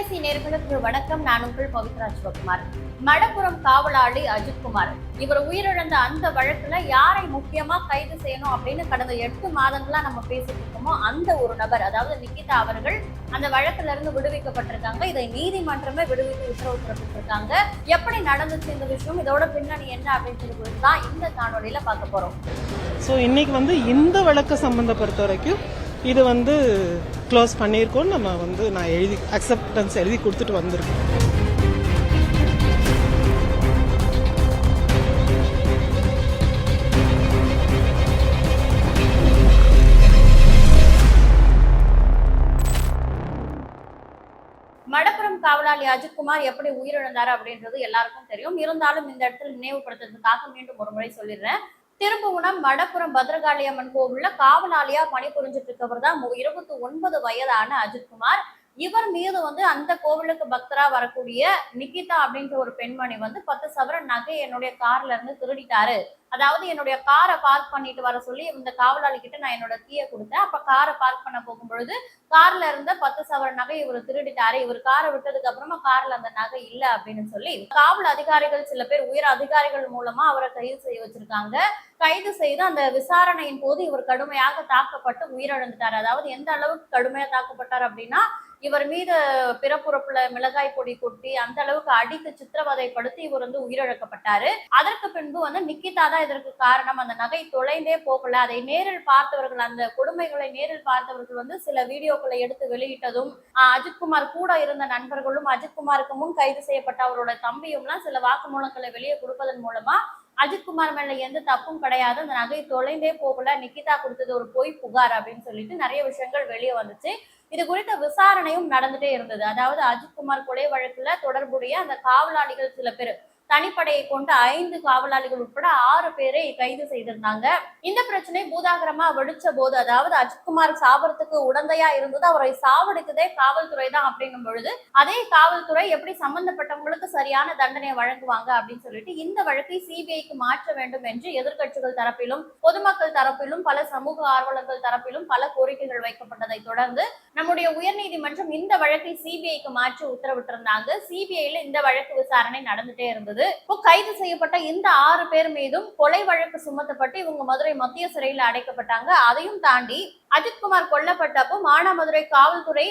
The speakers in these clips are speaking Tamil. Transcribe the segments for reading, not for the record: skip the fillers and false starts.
கைரேசி நேயர்களுக்கு வணக்கம். நான் உங்கள் பவித்ரா சிவகுமார். மடப்புறம் காவலாளி அஜித்குமார் இவர் உயிரிழந்த அந்த வழக்குல யாரை முக்கியமா கைது செய்யணும் அப்படின்னு கடந்த 8 மாதங்களா நம்ம பேசிட்டு இருக்கோமோ அந்த ஒரு நபர், அதாவது நிகிதா அவர்கள் அந்த வழக்குல இருந்து விடுவிக்கப்பட்டிருக்காங்க. இதை நீதிமன்றமே விடுவித்து உத்தரவு பிறப்பிட்டிருக்காங்க. எப்படி நடந்துச்சு இந்த விஷயம், இதோட பின்னணி என்ன அப்படின்னு தான் இந்த காணொலியில பார்க்க போறோம். ஸோ இன்னைக்கு இந்த வழக்கு சம்பந்தப்பட்ட வரைக்கும் இது க்ளோஸ் பண்ணியிருக்கோம். நம்ம நான் எழுதி அக்செப்டன்ஸ் எழுதி கொடுத்துட்டு வந்திருக்கோம். மடப்புறம் காவலாளி அஜித்குமார் எப்படி உயிரிழந்தாரு அப்படின்றது எல்லாருக்கும் தெரியும். இருந்தாலும் இந்த இடத்துல நினைவுபடுத்துறதுக்காக மீண்டும் ஒரு முறை சொல்லிடுறேன். திருப்புவனம் மடப்புறம் பத்ரகாளியம்மன் கோவில்ல காவலாளியா பணிபுரிஞ்சிட்டு இருக்கவர் தான் 29 வயதான அஜித்குமார். இவர் மீது அந்த கோவிலுக்கு பக்தரா வரக்கூடிய நிகிதா அப்படின்ற ஒரு பெண்மணி 10 சவரன் நகை என்னுடைய கார்ல இருந்து திருடிட்டாரு. அதாவது என்னுடைய காரை பார்க் பண்ணிட்டு வர சொல்லி இந்த காவலாளி கிட்ட நான் என்னோட கீயை கொடுத்தேன். அப்ப காரை பார்க் பண்ண போகும்பொழுது கார்ல இருந்த 10 சவரன் நகை இவர் திருடிட்டாரு. இவர் காரை விட்டதுக்கு அப்புறமா கார்ல அந்த நகை இல்ல அப்படின்னு சொல்லி காவல் அதிகாரிகள் சில பேர் உயர் அதிகாரிகள் மூலமா அவரை கைது செய்ய வச்சிருக்காங்க. கைது செய்து அந்த விசாரணையின் போது இவர் கடுமையாக தாக்கப்பட்டு உயிரிழந்துட்டார். அதாவது எந்த அளவுக்கு கடுமையா தாக்கப்பட்டார் அப்படின்னா, இவர் மீது பிறப்புறப்புல மிளகாய் பொடி கொட்டி அந்த அளவுக்கு அடித்து சித்திரவதைப்படுத்தி இவர் உயிரிழக்கப்பட்டாரு. அதற்கு பின்பு நிகிதா தான் இதற்கு காரணம். அந்த நகை தொலைந்தே போகல. அதை நேரில் பார்த்தவர்கள், அந்த கொடுமைகளை நேரில் பார்த்தவர்கள் சில வீடியோக்களை எடுத்து வெளியிட்டதும், அஜித்குமார் கூட இருந்த நண்பர்களும் அஜித்குமாருக்கு முன் கைது செய்யப்பட்ட அவரோட தம்பியும்லாம் சில வாக்குமூலங்களை வெளியே கொடுப்பதன் மூலமா அஜித்குமார் மேல எந்த தப்பும் கிடையாது, அந்த நகை தொலைந்தே போகல, நிகிதா கொடுத்தது ஒரு பொய் புகார் அப்படின்னு சொல்லிட்டு நிறைய விஷயங்கள் வெளியே வந்துச்சு. இது குறித்த விசாரணையும் நடந்துட்டே இருந்தது. அதாவது அஜித்குமார் கொலை வழக்குல தொடர்புடைய அந்த காவலாளிகள் சில பேர் தனிப்படையை கொண்ட 5 காவலாளிகள் உட்பட 6 பேரை கைது செய்திருந்தாங்க. இந்த பிரச்சனை பூதாகரமா வெடிச்ச போது, அதாவது அஜித்குமார் சாவறதுக்கு உடந்தையா இருந்தது, அவரை சாவடித்ததே காவல்துறை தான் அப்படின்னும் பொழுது அதே காவல்துறை எப்படி சம்பந்தப்பட்டவங்களுக்கு சரியான தண்டனையை வழங்குவாங்க அப்படின்னு சொல்லிட்டு இந்த வழக்கை சிபிஐக்கு மாற்ற வேண்டும் என்று எதிர்கட்சிகள் தரப்பிலும் பொதுமக்கள் தரப்பிலும் பல சமூக ஆர்வலர்கள் தரப்பிலும் பல கோரிக்கைகள் வைக்கப்பட்டதை தொடர்ந்து நம்முடைய உயர்நீதிமன்றம் இந்த வழக்கை சிபிஐக்கு மாற்றி உத்தரவிட்டிருந்தாங்க. சிபிஐல இந்த வழக்கு விசாரணை நடந்துட்டே இருந்தது. கைது செய்யப்பட்ட இந்த 6 பேர் மீதும் கொலை வழக்கு சுமத்தப்பட்டு இவங்க மதுரை மத்திய சிறையில் அடைக்கப்பட்டாங்க. அதையும் தாண்டி அஜித்குமார் கொல்லப்பட்டப்போ மானாமதுரை காவல்துறை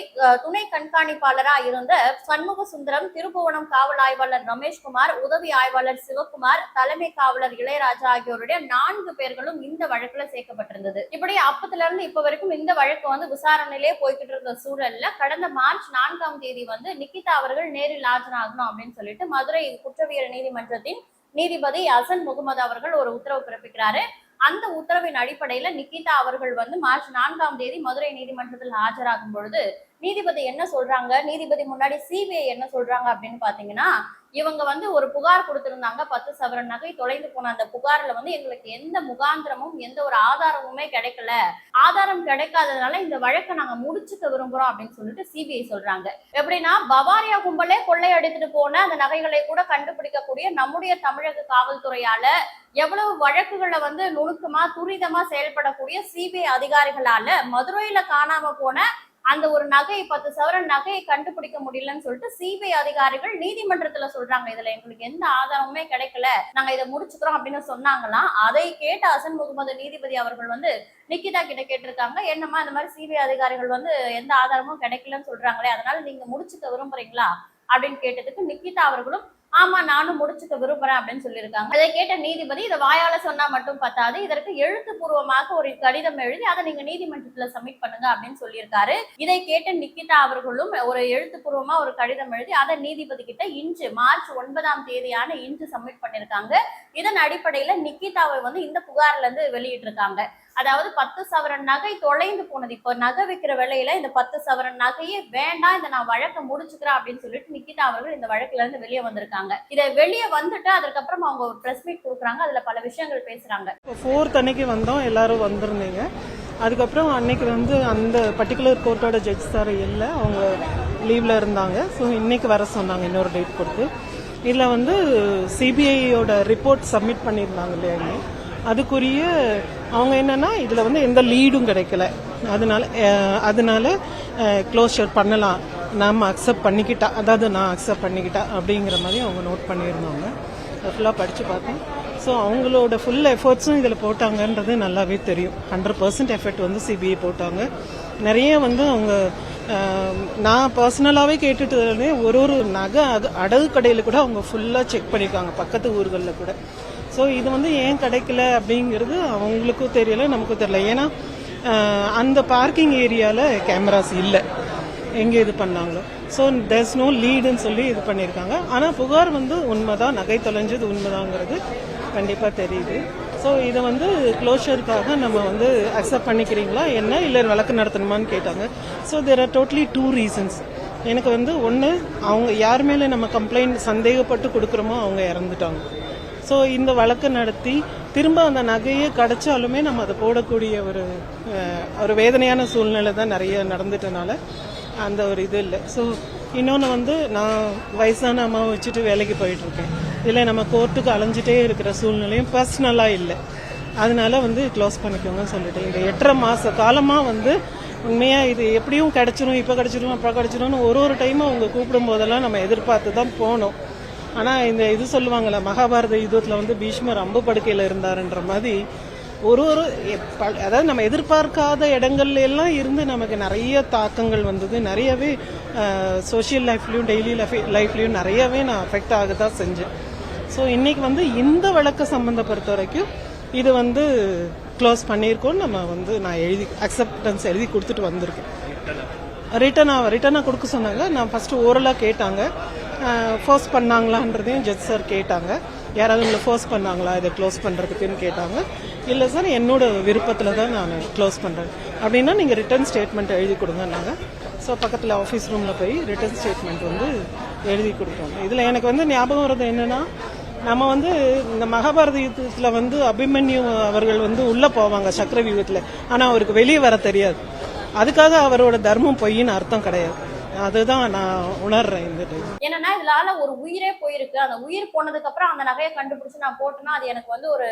துணை கண்காணிப்பாளரா இருந்த சண்முக சுந்தரம், திருப்புவனம் காவல் ஆய்வாளர் ரமேஷ்குமார், உதவி ஆய்வாளர் சிவகுமார், தலைமை காவலர் இளையராஜா ஆகியோருடைய 4 பேர்களும் இந்த வழக்குல சேர்க்கப்பட்டிருந்தது. இப்படி அப்பத்துல இருந்து இப்ப வரைக்கும் இந்த வழக்கு விசாரணையிலே போய்கிட்டு இருந்த சூழல்ல கடந்த மார்ச் 4ஆம் தேதி நிகிதா அவர்கள் நேரில் ஆஜராகணும் அப்படின்னு சொல்லிட்டு மதுரை குற்றவியல் நீதிமன்றத்தின் நீதிபதி அசன் முகமது அவர்கள் ஒரு உத்தரவு பிறப்பிக்கிறாரு. அந்த உத்தரவின் அடிப்படையில நிகிதா அவர்கள் மார்ச் 4ஆம் தேதி மதுரை நீதிமன்றத்தில் ஆஜராகும் பொழுது நீதிபதி என்ன சொல்றாங்க, நீதிபதி முன்னாடி சிபிஐ என்ன சொல்றாங்க அப்படின்னு பாத்தீங்கன்னா, இவங்க ஒரு புகார் கொடுத்திருந்தாங்க, 10 சவரன் நகை தொலைந்து போன அந்த புகார்ல எங்களுக்கு எந்த முகாந்திரமும் எந்த ஒரு ஆதாரமுமே கிடைக்கல, ஆதாரம் கிடைக்காததுனால இந்த வழக்கை நாங்க முடிச்சுக்க விரும்புறோம் அப்படின்னு சொல்லிட்டு சிபிஐ சொல்றாங்க. எப்படின்னா, பவாரியா கும்பலே கொள்ளையடித்துட்டு போன அந்த நகைகளை கூட கண்டுபிடிக்கக்கூடிய நம்முடைய தமிழக காவல்துறையால எவ்வளவு வழக்குகளை நுணுக்கமா துரிதமா செயல்படக்கூடிய சிபிஐ அதிகாரிகளால மதுரையில காணாம போன அந்த ஒரு நகை 10 சவரன் நகையை கண்டுபிடிக்க முடியலன்னு சொல்லிட்டு சிபிஐ அதிகாரிகள் நீதிமன்றத்துல சொல்றாங்க, இதுல எங்களுக்கு எந்த ஆதாரமுமே கிடைக்கல, நாங்க இதை முடிச்சுக்கிறோம் அப்படின்னு சொன்னாங்களாம். அதை கேட்ட அசன் முகமது நீதிபதி அவர்கள் நிகிதா கிட்ட கேட்டிருக்காங்க, என்னமா இந்த மாதிரி சிபிஐ அதிகாரிகள் எந்த ஆதாரமும் கிடைக்கலன்னு சொல்றாங்களே, அதனால நீங்க முடிச்சுக்க விரும்புறீங்களா அப்படின்னு கேட்டதுக்கு நிகிதா அவர்களும் ஆமா நானும் முடிச்சுக்க விரும்புறேன் அப்படின்னு சொல்லியிருக்காங்க. அதை கேட்ட நீதிபதி, இதை வாயால சொன்னா மட்டும் பத்தாது, இதற்கு எழுத்துப்பூர்வமாக ஒரு கடிதம் எழுதி அதை நீங்க நீதிமன்றத்துல சப்மிட் பண்ணுங்க அப்படின்னு சொல்லியிருக்காரு. இதை கேட்ட நிகிதா அவர்களும் ஒரு எழுத்துப்பூர்வமா ஒரு கடிதம் எழுதி அதை நீதிபதி கிட்ட இன்று மார்ச் 9ஆம் தேதியான இன்று சப்மிட் பண்ணிருக்காங்க. இதன் அடிப்படையில நிகிதாவை இந்த புகார்ல இருந்து வெளியிட்டு இருக்காங்க. அதாவது 10 சவரன் நகை தொலைந்து போனது, இப்போ நகை விற்கிற வேலையில இந்த 10 சவரன் நகையே வேண்டாம், இதை நான் வழக்க முடிச்சுக்கிறேன் அப்படின்னு சொல்லிட்டு நிகிதா அவர்கள் இந்த வழக்குல இருந்து வெளியே வந்திருக்காங்க. இதை வெளியே வந்துட்டு அதுக்கப்புறம் அவங்க ஒரு பிரஸ் மீட் கொடுக்குறாங்க. அதுல பல விஷயங்கள் பேசுறாங்க. 4th அன்னைக்கு வந்தோம், எல்லாரும் வந்திருந்தீங்க. அதுக்கப்புறம் அன்னைக்கு அந்த பர்டிகுலர் கோர்ட்டோட ஜட்ஜ் சார் இல்லை, அவங்க லீவ்ல இருந்தாங்க. ஸோ இன்னைக்கு வர சொன்னாங்க, இன்னொரு டேட் கொடுத்து. இதில் சிபிஐயோட ரிப்போர்ட் சப்மிட் பண்ணியிருந்தாங்க இல்லையா, அதுக்குரிய அவங்க என்னன்னா இதில் எந்த லீடும் கிடைக்கல, அதனால க்ளோஷர் பண்ணலாம் நாம் அக்செப்ட் பண்ணிக்கிட்டா, அதாவது நான் அக்செப்ட் பண்ணிக்கிட்டா அப்படிங்கிற மாதிரி அவங்க நோட் பண்ணியிருந்தாங்க. ஃபுல்லாக படித்து பார்த்தேன். ஸோ அவங்களோட ஃபுல் எஃபர்ட்ஸும் இதில் போட்டாங்கன்றது நல்லாவே தெரியும். 100% எஃபர்ட் வந்து சிபிஐ போட்டாங்க. நிறைய வந்து அவங்க நான் பர்சனலாகவே கேட்டுட்டு ஒரு நகை அடகு கடையில் கூட அவங்க ஃபுல்லாக செக் பண்ணியிருக்காங்க, பக்கத்து ஊர்களில் கூட. ஸோ இது வந்து ஏன் கிடைக்கல அப்படிங்கிறது அவங்களுக்கும் தெரியல, நமக்கும் தெரியல. ஏன்னா அந்த பார்க்கிங் ஏரியாவில் கேமராஸ் இல்லை, எங்கே இது பண்ணாங்களோ. ஸோ தேர்ஸ் நோ லீடுன்னு சொல்லி இது பண்ணியிருக்காங்க. ஆனால் புகார் வந்து உண்மைதான், நகை தொலைஞ்சது உண்மைதாங்கிறது கண்டிப்பாக தெரியுது. ஸோ இதை வந்து க்ளோஷருக்காக நம்ம வந்து அக்செப்ட் பண்ணிக்கிறீங்களா என்ன, இல்லை வழக்கு நடத்தணுமான்னு கேட்டாங்க. So there are totally 2 reasons. எனக்கு வந்து ஒன்று, அவங்க யார் மேலே நம்ம கம்ப்ளைண்ட் சந்தேகப்பட்டு கொடுக்குறோமோ அவங்க இறந்துட்டாங்க. ஸோ இந்த வழக்கு நடத்தி திரும்ப அந்த நகையே கிடைச்சாலுமே நம்ம அதை போடக்கூடிய ஒரு வேதனையான சூழ்நிலை தான் நிறைய நடந்துட்டனால அந்த ஒரு இது இல்லை. ஸோ இன்னொன்று வந்து நான் வயசான அம்மாவை வச்சுட்டு வேலைக்கு போயிட்டுருக்கேன். இதில் நம்ம கோர்ட்டுக்கு அலைஞ்சிட்டே இருக்கிற சூழ்நிலையும் பர்சனலாக இல்லை. அதனால வந்து க்ளோஸ் பண்ணிக்கோங்கன்னு சொல்லிட்டேன். இந்த 8.5 மாத காலமாக வந்து உண்மையாக இது எப்படியும் கிடச்சிரும், இப்போ கிடச்சிரும், அப்போ கிடச்சிரும்னு ஒரு டைமும் அவங்க கூப்பிடும் போதெல்லாம் நம்ம எதிர்பார்த்து தான் போனோம். ஆனால் இந்த இது சொல்லுவாங்கள்ல, மகாபாரத யுத்தத்தில் வந்து பீஷ்மர் அம்பு படுக்கையில் இருந்தாருன்ற மாதிரி அதாவது நம்ம எதிர்பார்க்காத இடங்கள்ல எல்லாம் இருந்து நமக்கு நிறைய தாக்கங்கள் வந்தது. நிறையவே சோஷியல் லைஃப்லையும் டெய்லி லைஃப்லையும் நிறையவே நான் அஃபெக்ட் ஆக தான் செஞ்சேன். ஸோ இன்னைக்கு வந்து இந்த வழக்கை சம்மந்தப்படுத்த வரைக்கும் இது வந்து க்ளோஸ் பண்ணியிருக்கோன்னு நம்ம வந்து நான் அக்செப்டன்ஸ் எழுதி கொடுத்துட்டு வந்திருக்கேன். ரிட்டனாக கொடுக்க சொன்னாங்க. நான் ஃபர்ஸ்ட் ஓரலாக கேட்டாங்க, ஃபோர்ஸ் பண்ணாங்களான்றதையும் ஜட்ஜ் சார் கேட்டாங்க. யாராவது உங்களை ஃபோர்ஸ் பண்ணாங்களா இதை க்ளோஸ் பண்ணுறதுக்குன்னு கேட்டாங்க. இல்லை சார், என்னோட விருப்பத்தில் தான் நான் க்ளோஸ் பண்ணுறேன் அப்படின்னா நீங்கள் ரிட்டன் ஸ்டேட்மெண்ட் எழுதி கொடுங்கன்னாங்க. ஸோ பக்கத்தில் ஆஃபீஸ் ரூமில் போய் ரிட்டன் ஸ்டேட்மெண்ட் வந்து எழுதி கொடுத்தோம். இதில் எனக்கு வந்து ஞாபகம் வருது என்னென்னா, நம்ம வந்து இந்த மகாபாரத யுத்தத்தில் வந்து அபிமன்யு அவர்கள் வந்து உள்ளே போவாங்க சக்கர வியூகத்தில், ஆனால் அவருக்கு வெளியே வர தெரியாது. அதுக்காக அவரோட தர்மம் பொய்ன்னு அர்த்தம் கிடையாது. அதுதான் நான் உணர்றேன் இந்த டைம். என்னன்னா இதனால ஒரு உயிரே போயிருக்கு. அந்த உயிர் போனதுக்கு அப்புறம் அந்த நகையை கண்டுபிடிச்சு நான் போட்டேன்னா அது எனக்கு வந்து ஒரு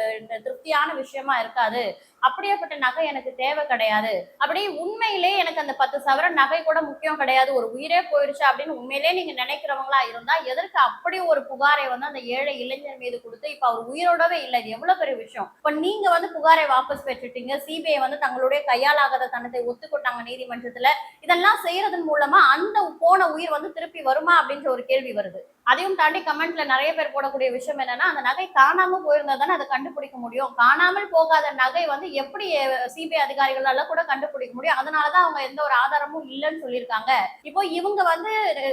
திருப்தியான விஷயமா இருக்காது. அப்படியேப்பட்ட நகை எனக்கு தேவை கிடையாது. அப்படி உண்மையிலே எனக்கு அந்த 10 சவரன் நகை கூட முக்கியம் கிடையாது, ஒரு உயிரே போயிடுச்சு அப்படின்னு உண்மையிலே நீங்க நினைக்கிறவங்களா இருந்தா எதற்கு அப்படி ஒரு புகாரை வந்து அந்த ஏழை இளைஞர் மீது கொடுத்து இப்ப அவர் உயிரோடவே இல்லை? இது எவ்வளவு பெரிய விஷயம். இப்ப நீங்க வந்து புகாரை வாபஸ் பெற்றுட்டீங்க, சிபிஐ வந்து தங்களுடைய கையாலாகாத தனத்தை ஒத்துக்கொண்டாங்க நீதிமன்றத்துல. இதெல்லாம் செய்யறதன் மூலமா அந்த போன உயிர் வந்து திருப்பி வருமா அப்படின்ற ஒரு கேள்வி வருது. அதையும் தாண்டி கமெண்ட்ல நிறைய பேர் போடக்கூடிய விஷயம் என்னன்னா, அந்த நகை காணாம போயிருந்தா தானே அதை கண்டுபிடிக்க முடியும். காணாமல் போகாத நகை வந்து எப்படி சிபிஐ அதிகாரிகளால கூட கண்டுபிடிக்க முடியும்? அதனாலதான் அவங்க எந்த ஒரு ஆதாரமும் இல்லைன்னு சொல்லியிருக்காங்க. இப்போ இவங்க வந்து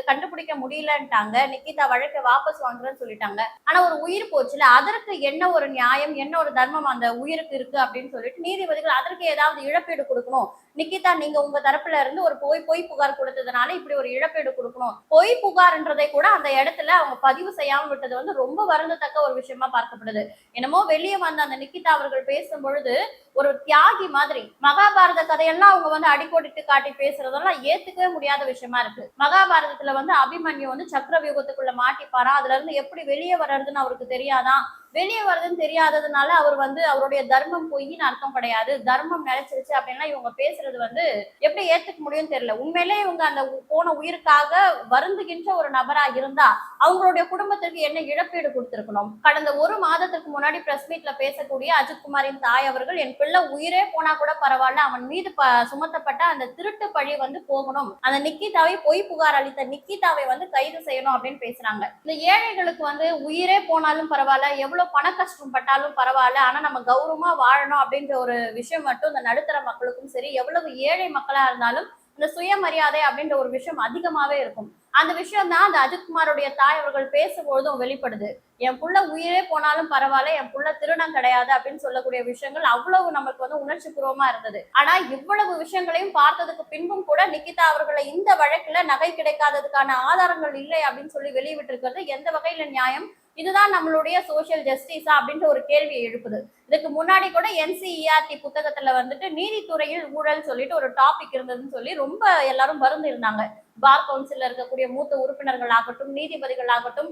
கண்டுபிடிக்க முடியலன்ட்டாங்க, நிக்கிதா வழக்கை வாபஸ் வாங்குறேன்னு சொல்லிட்டாங்க. ஆனா ஒரு உயிர் போச்சுல, அதற்கு என்ன ஒரு நியாயம், என்ன ஒரு தர்மம் அந்த உயிருக்கு இருக்கு அப்படின்னு சொல்லிட்டு நீதிபதிகள் அதற்கு ஏதாவது இழப்பீடு கொடுக்கணும். நிக்கிதா, நீங்க உங்க தரப்புல இருந்து ஒரு பொய் புகார் கொடுத்ததுனால இப்படி ஒரு இழப்பீடு கொடுக்கணும். பொய் புகார்ன்றதை கூட அந்த இடத்துல அவங்க பதிவு செய்யாம விட்டது வந்து ரொம்ப வருந்தத்தக்க ஒரு விஷயமா பார்க்கப்படுது. என்னமோ வெளியே வந்த அந்த நிக்கிதா அவர்கள் பேசும் பொழுது ஒரு தியாகி மாதிரி மகாபாரத கதையெல்லாம் அவங்க வந்து அடிக்கோடிட்டு காட்டி பேசுறதெல்லாம் ஏத்துக்கவே முடியாத விஷயமா இருக்கு. மகாபாரதத்துல வந்து அபிமன்யு வந்து சக்கர வியூகத்துக்குள்ள மாட்டிப்பாரா, அதுல இருந்து எப்படி வெளியே வர்றதுன்னு அவருக்கு தெரியாதான். வெளியே வருதுன்னு தெரியாததுனால அவர் வந்து அவருடைய தர்மம் பொய்ன்னு அர்த்தம் கிடையாது, தர்மம் நிலைச்சிருச்சு அப்படின்னா இவங்க பேசுறது வந்து எப்படி ஏத்துக்க முடியும்னு தெரியல. உண்மையிலே இவங்க அந்த போன உயிருக்காக வருந்துகின்ற ஒரு நபரா இருந்தா அவங்களுடைய குடும்பத்திற்கு என்ன இழப்பீடு கொடுத்திருக்கணும்? கடந்த 1 மாதத்துக்கு முன்னாடி பிரஸ் மீட்ல பேசக்கூடிய அஜித்குமாரின் தாய் அவர்கள், என் பிள்ளை உயிரே போனா கூட பரவாயில்ல, அவன் மீது சுமத்தப்பட்ட அந்த திருட்டு பழி வந்து போகணும், அந்த நிக்கிதாவை பொய் புகார் அளித்த நிக்கிதாவை வந்து கைது செய்யணும் அப்படின்னு பேசுறாங்க. இந்த ஏழைகளுக்கு வந்து உயிரே போனாலும் பரவாயில்ல, எவ்வளவு பண கஷ்டம் பட்டாலும் பரவாயில்ல, ஆனா நம்ம கௌரவமா வாழணும் அப்படின்ற ஒரு விஷயம் மட்டும் இந்த நடுத்தர மக்களுக்கும் சரி, எவ்வளவு ஏழை மக்களா இருந்தாலும் இந்த சுயமரியாதை அப்படின்ற ஒரு விஷயம் அதிகமாவே இருக்கும். அந்த விஷயம் தான் அந்த அஜித்குமாருடைய தாய் அவர்கள் பேசும்பொழுதும் வெளிப்படுது. என் புள்ள உயிரே போனாலும் பரவாயில்ல, என் புள்ள திருடம் கிடையாது அப்படின்னு சொல்லக்கூடிய விஷயங்கள் அவ்வளவு நமக்கு வந்து உணர்ச்சி பூர்வமா இருந்தது. ஆனா இவ்வளவு விஷயங்களையும் பார்த்ததுக்கு பின்பும் கூட நிக்கிதா அவர்களை இந்த வழக்குல நகை கிடைக்காததுக்கான ஆதாரங்கள் இல்லை அப்படின்னு சொல்லி வெளியிட்டிருக்கிறது எந்த வகையில நியாயம்? இதுதான் நம்மளுடைய சோசியல் ஜஸ்டிஸா அப்படின்ற ஒரு கேள்வியை எழுப்புது. இதுக்கு முன்னாடி கூட NCERT புத்தகத்துல வந்துட்டு நீதித்துறையில் ஊழல் சொல்லிட்டு ஒரு டாபிக் இருந்ததுன்னு சொல்லி ரொம்ப எல்லாரும் மருந்து இருந்தாங்க. பார் கவுன்சில்ல இருக்கக்கூடிய மூத்த உறுப்பினர்கள் ஆகட்டும், நீதிபதிகள் ஆகட்டும்,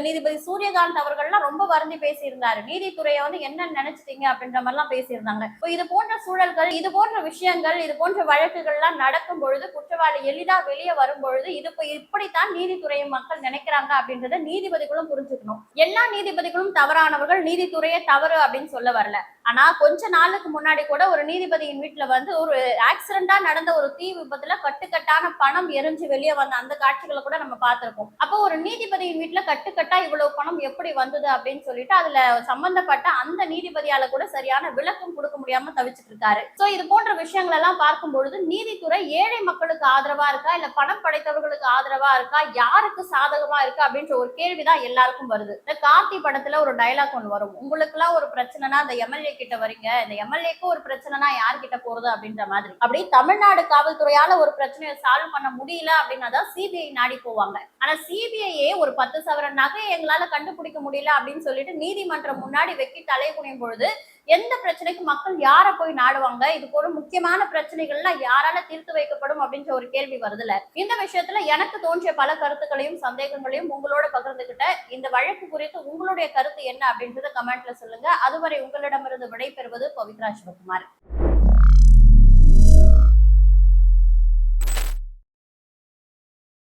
நீதிபதி சூரியகாந்த் அவர்கள்லாம் ரொம்ப வருந்தி பேசியிருந்தாரு. நீதித்துறையை வந்து என்ன நினைச்சிட்டீங்க அப்படின்ற மாதிரிலாம் பேசியிருந்தாங்க. இப்போ இது போன்ற சூழல்கள், இது போன்ற விஷயங்கள், இது போன்ற வழக்குகள்லாம் நடக்கும் பொழுது, குற்றவாளி எளிதா வெளியே வரும் பொழுது இது இப்படித்தான் நீதித்துறையை மக்கள் நினைக்கிறாங்க அப்படின்றத நீதிபதிகளும் புரிஞ்சுக்கணும். எல்லா நீதிபதிகளும் தவறானவர்கள், நீதித்துறையே தவறு அப்படின்னு சொல்ல வரல. ஆனா கொஞ்ச நாளுக்கு முன்னாடி கூட ஒரு நீதிபதியின் வீட்டுல வந்து ஒரு ஆக்சிடென்டா நடந்த ஒரு தீ விபத்துல கட்டுக்கட்டான பணம் எரிஞ்சு வெளியே வந்த அந்த காட்சிகளை கூட நம்ம பார்த்திருக்கோம். அப்போ ஒரு நீதிபதியின் வீட்டுல கட்டுக்கட்டா இவ்வளவு பணம் எப்படி வந்தது அப்படின்னு சொல்லிட்டு அதுல சம்பந்தப்பட்ட அந்த நீதிபதியால கூட சரியான விளக்கம் கொடுக்க முடியாம தவிச்சிட்டு இருக்காரு. சோ இது போன்ற விஷயங்கள் எல்லாம் பார்க்கும் பொழுது நீதித்துறை ஏழை மக்களுக்கு ஆதரவா இருக்கா, இல்ல பணம் படைத்தவர்களுக்கு ஆதரவா இருக்கா, யாருக்கு சாதகமா இருக்கு அப்படின்ற ஒரு கேள்விதான் எல்லாருக்கும் வருது. இந்த கார்த்தி படத்துல ஒரு டைலாக் ஒன்று வரும், உங்களுக்கு எல்லாம் ஒரு பிரச்சனைனா இந்த எம்எல்ஏ கிட்ட வரீங்க, இந்த எம்எல்ஏக்கு ஒரு பிரச்சனைனா யார்கிட்ட போறது அப்படின்ற மாதிரி. அப்படி தமிழ்நாடு காவல்துறையால ஒரு பிரச்சனையை சால்வ் பண்ண முடியல அப்படின்னா தான் சிபிஐ நாடி போவாங்க. ஆனா சிபிஐயே ஒரு 10 சவரன் நகை எங்களால கண்டுபிடிக்க முடியல அப்படின்னு சொல்லிட்டு நீதிமன்றம் முன்னாடி வெக்கி தலை குனியும் பொழுது எந்த பிரச்சனைக்கு மக்கள் யார போய் நாடுவாங்க? இது போல முக்கியமான பிரச்சனைகள்லாம் யாரால தீர்த்து வைக்கப்படும் அப்படின்ற ஒரு கேள்வி வருதுல. இந்த விஷயத்துல எனக்கு தோன்றிய பல கருத்துக்களையும் சந்தேகங்களையும் உங்களோட பகிர்ந்துகிட்ட. இந்த வழக்கு குறித்து உங்களுடைய கருத்து என்ன அப்படின்றத கமெண்ட்ல சொல்லுங்க. அதுவரை உங்களிடமிருந்து விடைபெறுவது பவித்ரா சிவகுமார்.